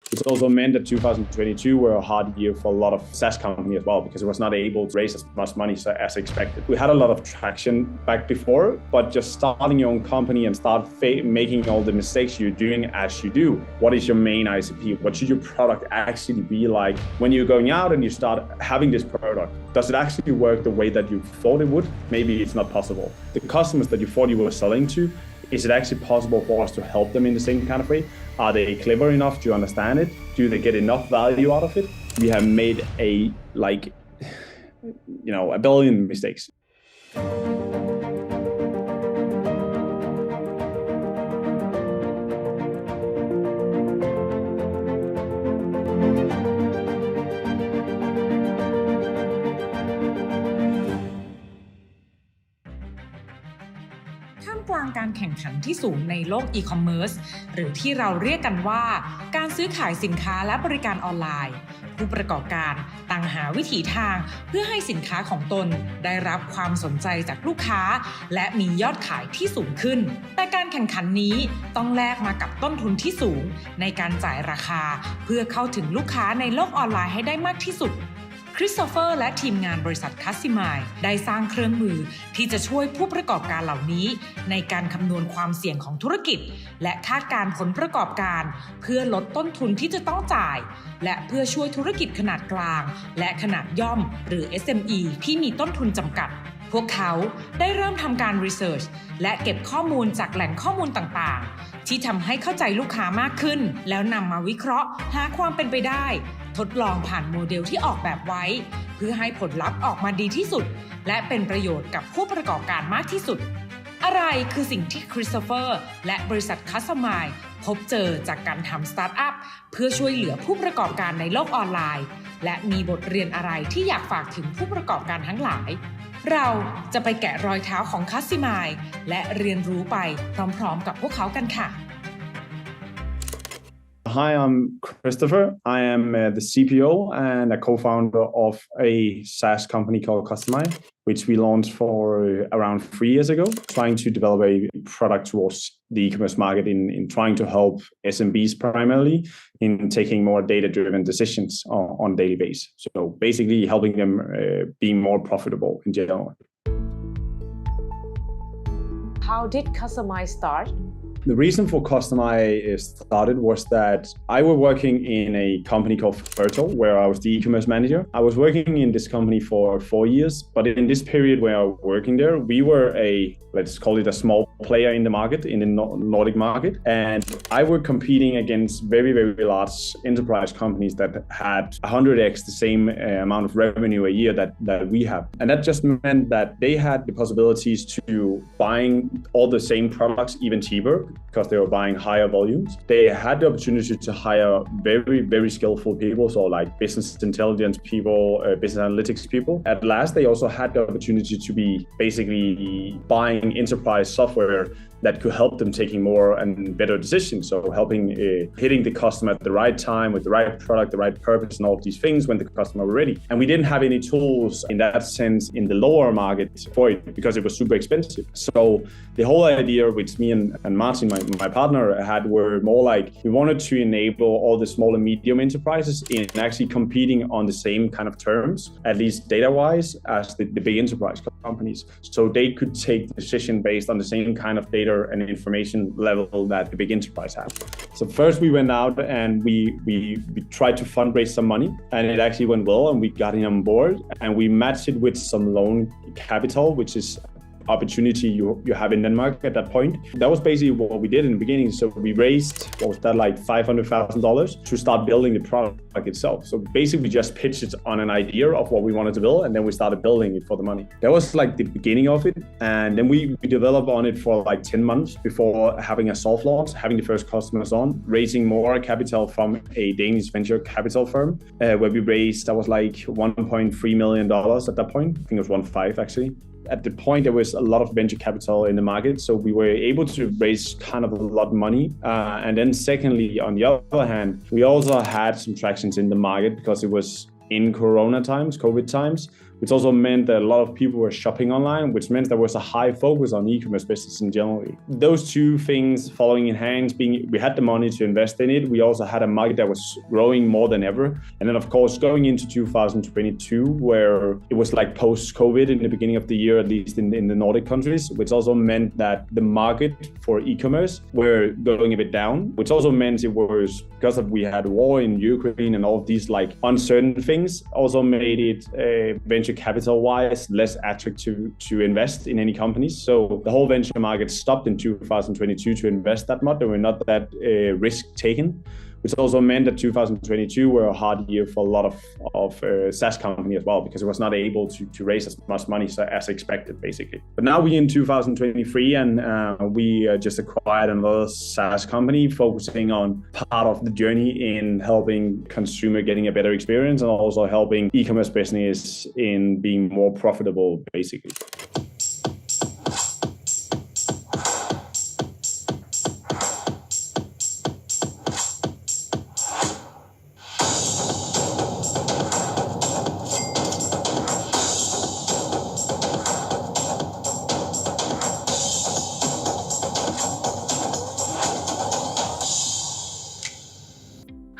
It also meant that 2022 were a hard year for a lot of SaaS companies as well because it was not able to raise as much money as expected. We had a lot of traction back before, but just starting your own company and start making all the mistakes you're doing as you do. What is your main ICP? What should your product actually be like when you're going out and you start having this product? Does it actually work the way that you thought it would? Maybe it's not possible. The customers that you thought you were selling to, is it actually possible for us to help them in the same kind of way? Are they clever enough to understand it? Do they get enough value out of it? We have made a billion mistakes. ท่ามกลางการแข่งขันที่สูงในโลกอีคอมเมิร์ซหรือที่เราเรียกกันว่าการซื้อขายสินค้าและบริการออนไลน์ผู้ประกอบการต่างหาวิถีทางเพื่อให้สินค้าของตนได้รับความสนใจจากลูกค้าและมียอดขายที่สูงขึ้นแต่การแข่งขันนี้ต้องแลกมากับต้นทุนที่สูงในการจ่ายราคาเพื่อเข้าถึงลูกค้าในโลกออนไลน์ให้ได้มากที่สุดKristoffer และทีมงานบริษัท Custimy ได้สร้างเครื่องมือที่จะช่วยผู้ประกอบการเหล่านี้ในการคำนวณความเสี่ยงของธุรกิจและคาดการณ์ผลประกอบการเพื่อลดต้นทุนที่จะต้องจ่ายและเพื่อช่วยธุรกิจขนาดกลางและขนาดย่อมหรือ SME ที่มีต้นทุนจำกัดพวกเขาได้เริ่มทำการ research และเก็บข้อมูลจากแหล่งข้อมูลต่างๆที่ทำให้เข้าใจลูกค้ามากขึ้นแล้วนำมาวิเคราะห์หาความเป็นไปได้ทดลองผ่านโมเดลที่ออกแบบไว้เพื่อให้ผลลัพธ์ออกมาดีที่สุดและเป็นประโยชน์กับผู้ประกอบการมากที่สุดอะไรคือสิ่งที่ Kristoffer และบริษัท Custimy พบเจอจากการทำสตาร์ทอัพเพื่อช่วยเหลือผู้ประกอบการในโลกออนไลน์และมีบทเรียนอะไรที่อยากฝากถึงผู้ประกอบการทั้งหลายเราจะไปแกะรอยเท้าของ Custimy และเรียนรู้ไปพร้อมๆกับพวกเขากันค่ะHi, I'm Kristoffer. I am the CPO and a co-founder of a SaaS company called Custimy, which we launched for around 3 years ago, trying to develop a product towards the e-commerce market in trying to help SMBs primarily in taking more data-driven decisions on a daily basis. So basically helping them being more profitable in general. How did Custimy start?The reason for Custimy started was that I was working in a company called Fertile, where I was the e-commerce manager. I was working in this company for 4 years, but in this period where I was working there, we were let's call it a small player in the market, in the Nordic market. And I was competing against very, very large enterprise companies that had 100x the same amount of revenue a year that we have. And that just meant that they had the possibilities to buying all the same products even cheaper.Because they were buying higher volumes. They had the opportunity to hire very, very skillful people, so like business intelligence people, business analytics people. At last, they also had the opportunity to be basically buying enterprise software that could help them taking more and better decisions. So helping hitting the customer at the right time with the right product, the right purpose, and all of these things when the customer were ready. And we didn't have any tools in that sense in the lower market for it because it was super expensive. So the whole idea which me and Martin, my partner, had were more like we wanted to enable all the small and medium enterprises in actually competing on the same kind of terms, at least data-wise, as the big enterprise companies. So they could take decision based on the same kind of data and information level that the big enterprise have. So first we went out and we tried to fundraise some money, and it actually went well, and we got him on board, and we matched it with some loan capital, which is opportunity you have in Denmark at that point. That was basically what we did in the beginning. So we raised, what was that, like $500,000 to start building the product itself. So basically we just pitched it on an idea of what we wanted to build, and then we started building it for the money. That was like the beginning of it. And then we developed on it for like 10 months before having a soft launch, having the first customers on, raising more capital from a Danish venture capital firm, where we raised, that was like $1.3 million at that point. I think it was 1.5 actually.At the point, there was a lot of venture capital in the market, so we were able to raise kind of a lot of money. And then secondly, on the other hand, we also had some tractions in the market because it was in Corona times, COVID times, which also meant that a lot of people were shopping online, which meant there was a high focus on e-commerce business in general. Those two things following in hands, we had the money to invest in it. We also had a market that was growing more than ever. And then of course, going into 2022, where it was like post-COVID in the beginning of the year, at least in the Nordic countries, which also meant that the market for e-commerce were going a bit down, which also meant it was because we had war in Ukraine and all of these like uncertain things also made it venture capital wise less attractive to invest in any companies. So the whole venture market stopped in 2022 to invest that much. There were not that risk taken, which also meant that 2022 were a hard year for a lot of SaaS company as well, because it was not able to raise as much money as expected, basically. But now we're in 2023 and we just acquired another SaaS company focusing on part of the journey in helping consumer getting a better experience and also helping e-commerce business in being more profitable, basically.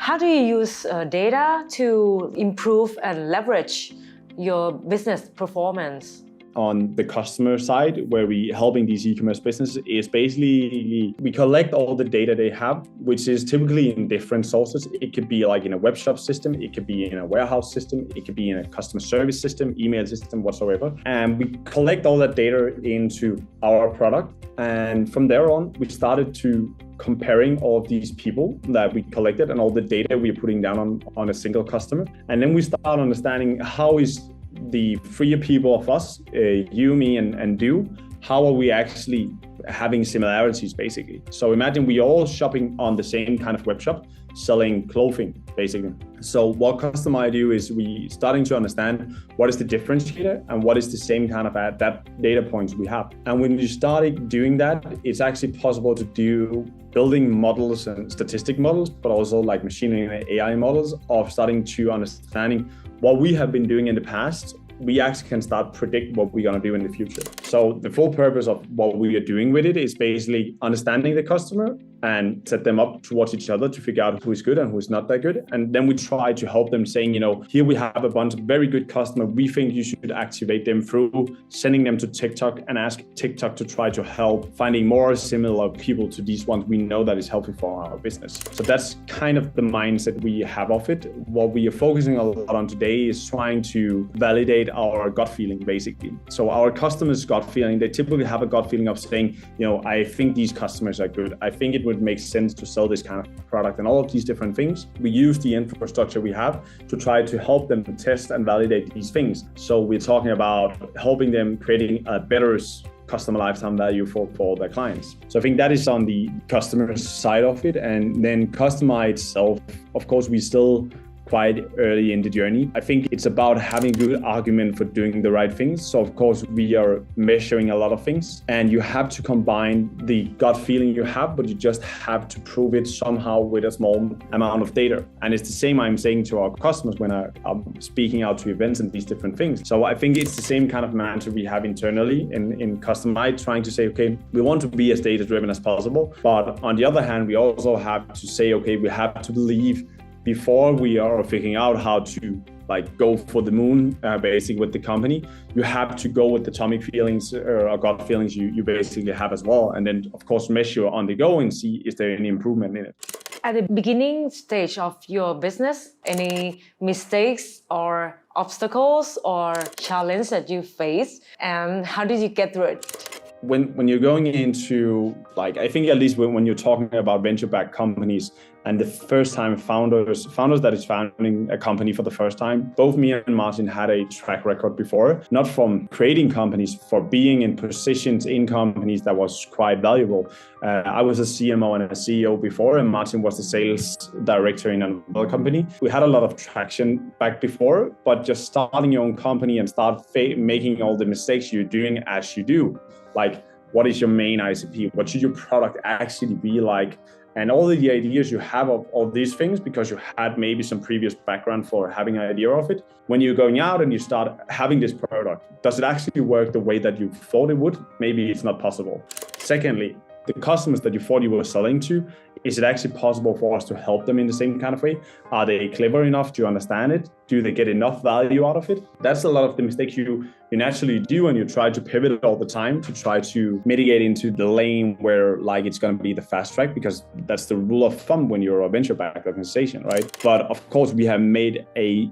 How do you use data to improve and leverage your business performance? On the customer side, where we helping these e-commerce businesses is basically we collect all the data they have, which is typically in different sources. It could be like in a web shop system, it could be in a warehouse system, it could be in a customer service system, email system, whatsoever. And we collect all that data into our product. And from there on, we started to comparing all of these people that we collected and all the data we're putting down on a single customer. And then we start understanding how is the three people of us, you, me, and Do, how are we actually having similarities, basically? So imagine we all shopping on the same kind of web shop, selling clothing, basically. So what Custimy do is we starting to understand what is the differentiator and what is the same kind of that data points we have. And when you started doing that, it's actually possible to do building models and statistic models, but also like machine learning and AI models of starting to understanding what we have been doing in the past. We actually can start predict what we're going to do in the future. So the full purpose of what we are doing with it is basically understanding the customer and set them up towards each other to figure out who is good and who is not that good. And then we try to help them saying, here we have a bunch of very good customers. We think you should activate them through sending them to TikTok and ask TikTok to try to help finding more similar people to these ones we know that is healthy for our business. So that's kind of the mindset we have of it. What we are focusing a lot on today is trying to validate our gut feeling, basically. So our customers' gut feeling, they typically have a gut feeling of saying, I think these customers are good. I think it would make sense to sell this kind of product and all of these different things. We use the infrastructure we have to try to help them test and validate these things. So we're talking about helping them creating a better customer lifetime value for their clients. So I think that is on the customer side of it. And then Custimy itself, of course, we still quite early in the journey. I think it's about having a good argument for doing the right things. So of course we are measuring a lot of things and you have to combine the gut feeling you have, but you just have to prove it somehow with a small amount of data. And it's the same I'm saying to our customers when I'm speaking out to events and these different things. So I think it's the same kind of mantra we have internally in Custimy, trying to say, okay, we want to be as data driven as possible. But on the other hand, we also have to say, okay, we have to believe before we are figuring out how to go for the moon, basically with the company, you have to go with the atomic feelings or gut feelings you basically have as well. And then of course measure on the go and see is there any improvement in it. At the beginning stage of your business, any mistakes or obstacles or challenge that you face, and how did you get through it? When you're going into, I think at least when you're talking about venture-backed companies and the first-time founders that is founding a company for the first time, both me and Martin had a track record before, not from creating companies, for being in positions in companies that was quite valuable. I was a CMO and a CEO before, and Martin was the sales director in another company. We had a lot of traction back before, but just starting your own company and start making all the mistakes you're doing as you do. What is your main ICP? What should your product actually be like? And all the ideas you have of all these things because you had maybe some previous background for having an idea of it. When you're going out and you start having this product, does it actually work the way that you thought it would? Maybe it's not possible. Secondly, the customers that you thought you were selling to, is it actually possible for us to help them in the same kind of way? Are they clever enough to understand it? Do they get enough value out of it? That's a lot of the mistakes you naturally do, and you try to pivot all the time to try to mitigate into the lane where like it's going to be the fast track, because that's the rule of thumb when you're a venture-backed organization, right? But of course, we have made a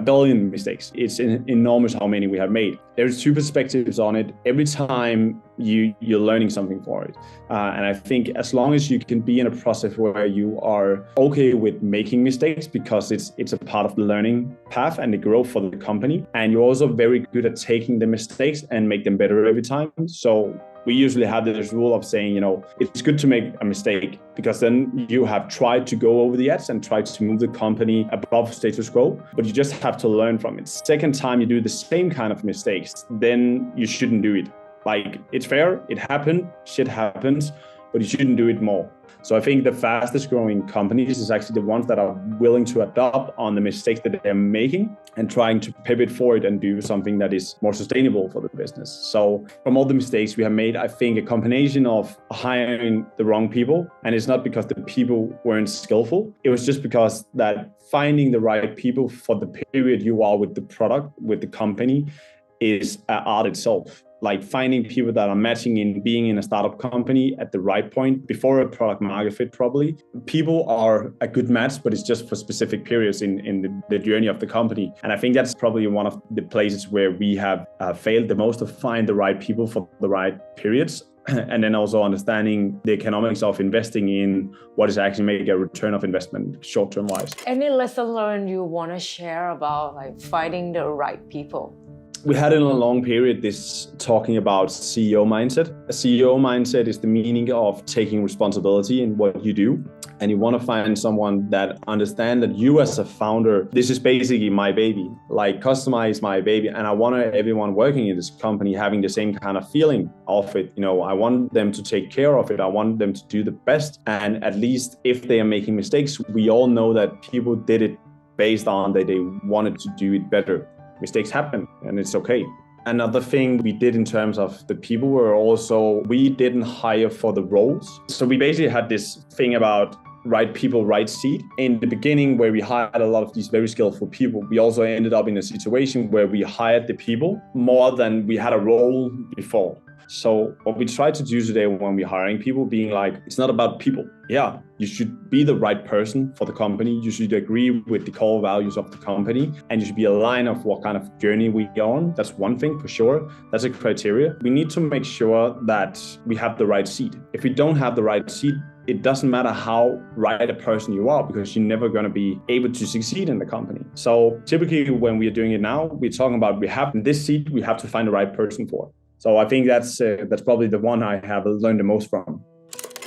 billion mistakes. It's enormous how many we have made. There's two perspectives on it. Every time you're learning something for it. And I think as long as you can be in a process where you are okay with making mistakes, because it's a part of the learning path and the growth for the company. And you're also very good at taking the mistakes and make them better every time. So we usually have this rule of saying, it's good to make a mistake because then you have tried to go over the edge and tried to move the company above status quo, but you just have to learn from it. Second time you do the same kind of mistakes, then you shouldn't do it. Like, it's fair, it happened, shit happens, but you shouldn't do it more. So I think the fastest growing companies is actually the ones that are willing to adopt on the mistakes that they're making and trying to pivot for it and do something that is more sustainable for the business. So from all the mistakes we have made, I think a combination of hiring the wrong people, and it's not because the people weren't skillful, it was just because that finding the right people for the period you are with the product, with the company, is an art itself. Like finding people that are matching in being in a startup company at the right point before a product market fit probably. People are a good match, but it's just for specific periods in the journey of the company. And I think that's probably one of the places where we have failed the most, to find the right people for the right periods. And then also understanding the economics of investing in what is actually making a return of investment short-term wise. Any lesson learned you want to share about like finding the right people? We had in a long period this talking about CEO mindset. A CEO mindset is the meaning of taking responsibility in what you do. And you want to find someone that understands that you as a founder, this is basically my baby. Like Custimy is my baby. And I want everyone working in this company having the same kind of feeling of it. I want them to take care of it. I want them to do the best. And at least if they are making mistakes, we all know that people did it based on that they wanted to do it better. Mistakes happen and it's okay. Another thing we did in terms of the people were also, we didn't hire for the roles. So we basically had this thing about right people, right seat. In the beginning where we hired a lot of these very skillful people, we also ended up in a situation where we hired the people more than we had a role before. So what we try to do today when we're hiring people, being like, it's not about people. Yeah, you should be the right person for the company. You should agree with the core values of the company, and you should be aligned of what kind of journey we are on. That's one thing for sure. That's a criteria. We need to make sure that we have the right seat. If we don't have the right seat, it doesn't matter how right a person you are, because you're never going to be able to succeed in the company. So typically when we are doing it now, we're talking about we have this seat, we have to find the right person for. So I think that's probably the one I have learned the most from.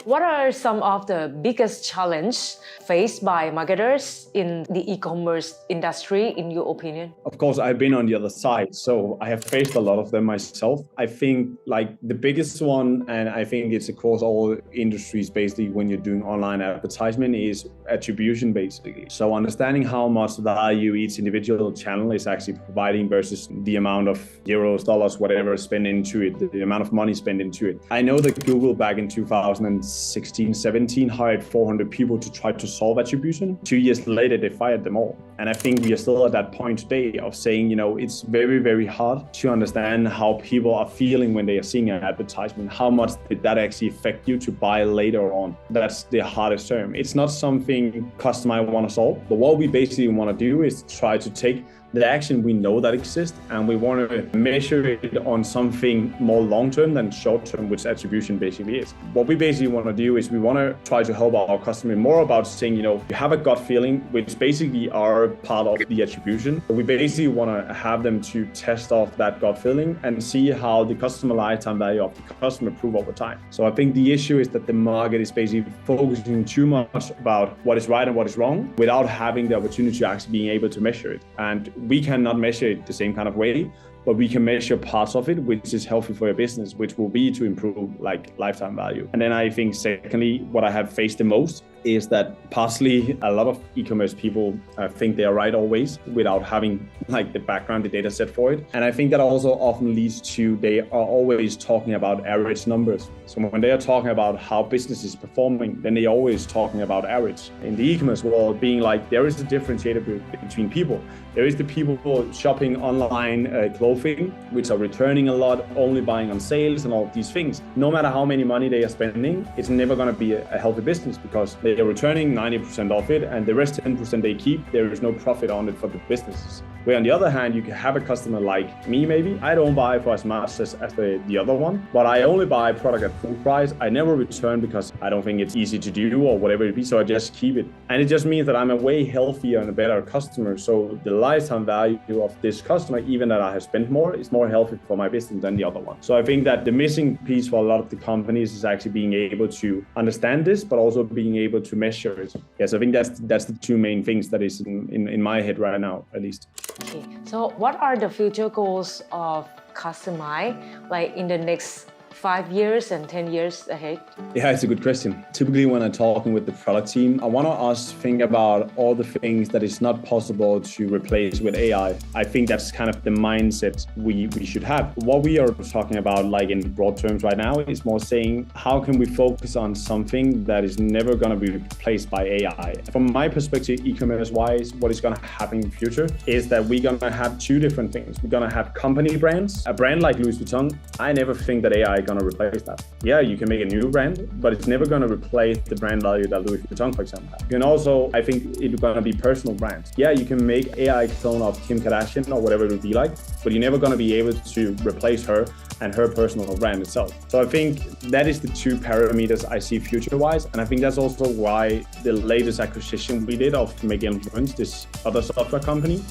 What are some of the biggest challenges faced by marketers in the e-commerce industry, in your opinion? Of course, I've been on the other side, so I have faced a lot of them myself. I think like the biggest one, and I think it's across all industries basically when you're doing online advertisement, is attribution basically. So understanding how much value each individual channel is actually providing versus the amount of euros, dollars, whatever spent into it, the amount of money spent into it. I know that Google back in 2016, 17 hired 400 people to try to solve attribution. 2 years later, they fired them all. And I think we are still at that point today of saying, it's very, very hard to understand how people are feeling when they are seeing an advertisement. How much did that actually affect you to buy later on? That's the hardest term. It's not something Custimy want to solve, but what we basically want to do is try to take the action we know that exists, and we want to measure it on something more long-term than short-term, which attribution basically is. What we basically want to do is we want to try to help our customer more about saying, you have a gut feeling, which basically are part of the attribution. We basically want to have them to test off that gut feeling and see how the customer lifetime value of the customer improve over time. So I think the issue is that the market is basically focusing too much about what is right and what is wrong without having the opportunity to actually being able to measure it. And we cannot measure it the same kind of way, but we can measure parts of it, which is healthy for your business, which will be to improve like lifetime value. And then I think secondly, what I have faced the most is that partially a lot of e-commerce people think they are right always without having like the background, the data set for it. And I think that also often leads to they are always talking about average numbers. So when they are talking about how business is performing, then they're always talking about average. In the e-commerce world, being like there is a differentiator between people. There is the people shopping online clothing, which are returning a lot, only buying on sales and all of these things. No matter how many money they are spending, it's never going to be a healthy business because they are returning 90% of it and the rest 10% they keep, there is no profit on it for the businesses. Where on the other hand, you can have a customer like me maybe. I don't buy for as much as the other one, but I only buy product at full price. I never return because I don't think it's easy to do or whatever it be, so I just keep it. And it just means that I'm a way healthier and a better customer. So the lifetime value of this customer, even that I have spent more, is more healthy for my business than the other one. So I think that the missing piece for a lot of the companies is actually being able to understand this, but also being able to measure it. Yes, I think that's the two main things that is in my head right now, at least. Okay, so what are the future goals of Custimy, like in the next 5 years and 10 years ahead? Yeah, it's a good question. Typically when I'm talking with the product team, I want us to think about all the things that is not possible to replace with AI. I think that's kind of the mindset we should have. What we are talking about, like in broad terms right now, is more saying, how can we focus on something that is never going to be replaced by AI? From my perspective, e-commerce wise, what is going to happen in the future is that we're going to have two different things. We're going to have company brands. A brand like Louis Vuitton, I never think that AI going to replace that. Yeah, you can make a new brand, but it's never going to replace the brand value that Louis Vuitton, for example, has. You can also, I think it's going to be personal brands. Yeah, you can make AI clone of Kim Kardashian or whatever it would be like, but you're never going to be able to replace her and her personal brand itself. So I think that is the two parameters I see future-wise, and I think that's also why the latest acquisition we did of Make Influence, this other software company,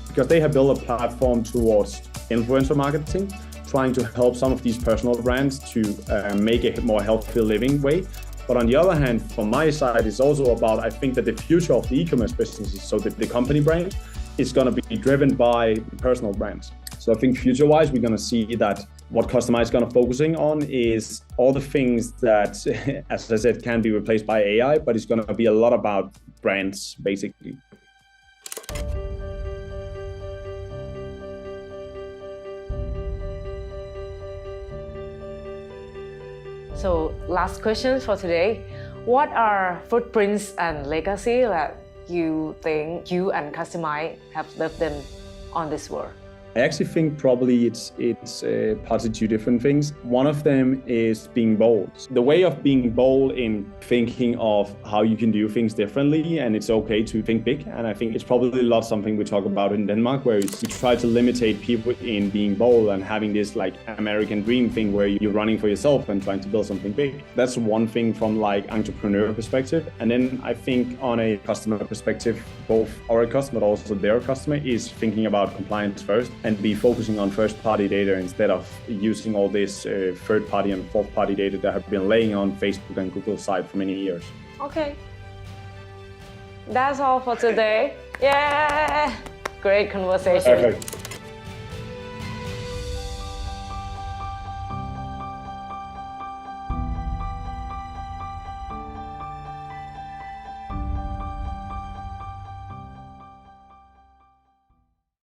because they have built a platform towards influencer marketing, trying to help some of these personal brands to make a more healthy living way. But on the other hand, from my side, it's also about, I think that the future of the e-commerce businesses, so that the company brand is going to be driven by personal brands. So I think future-wise, we're going to see that what Custimy is going to focusing on is all the things that, as I said, can be replaced by AI, but it's going to be a lot about brands, basically. So last question for today. What are footprints and legacy that you think you and Custimy have left them on this world? I actually think probably it's partly two different things. One of them is being bold. The way of being bold in thinking of how you can do things differently, and it's okay to think big. And I think it's probably a lot something we talk about in Denmark, where we try to limitate people in being bold and having this like American dream thing where you're running for yourself and trying to build something big. That's one thing from like entrepreneur perspective. And then I think on a customer perspective, both our customer but also their customer is thinking about compliance first and be focusing on first-party data instead of using all this third-party and fourth-party data that have been laying on Facebook and Google's side for many years. Okay. That's all for today. Yeah! Great conversation. Perfect.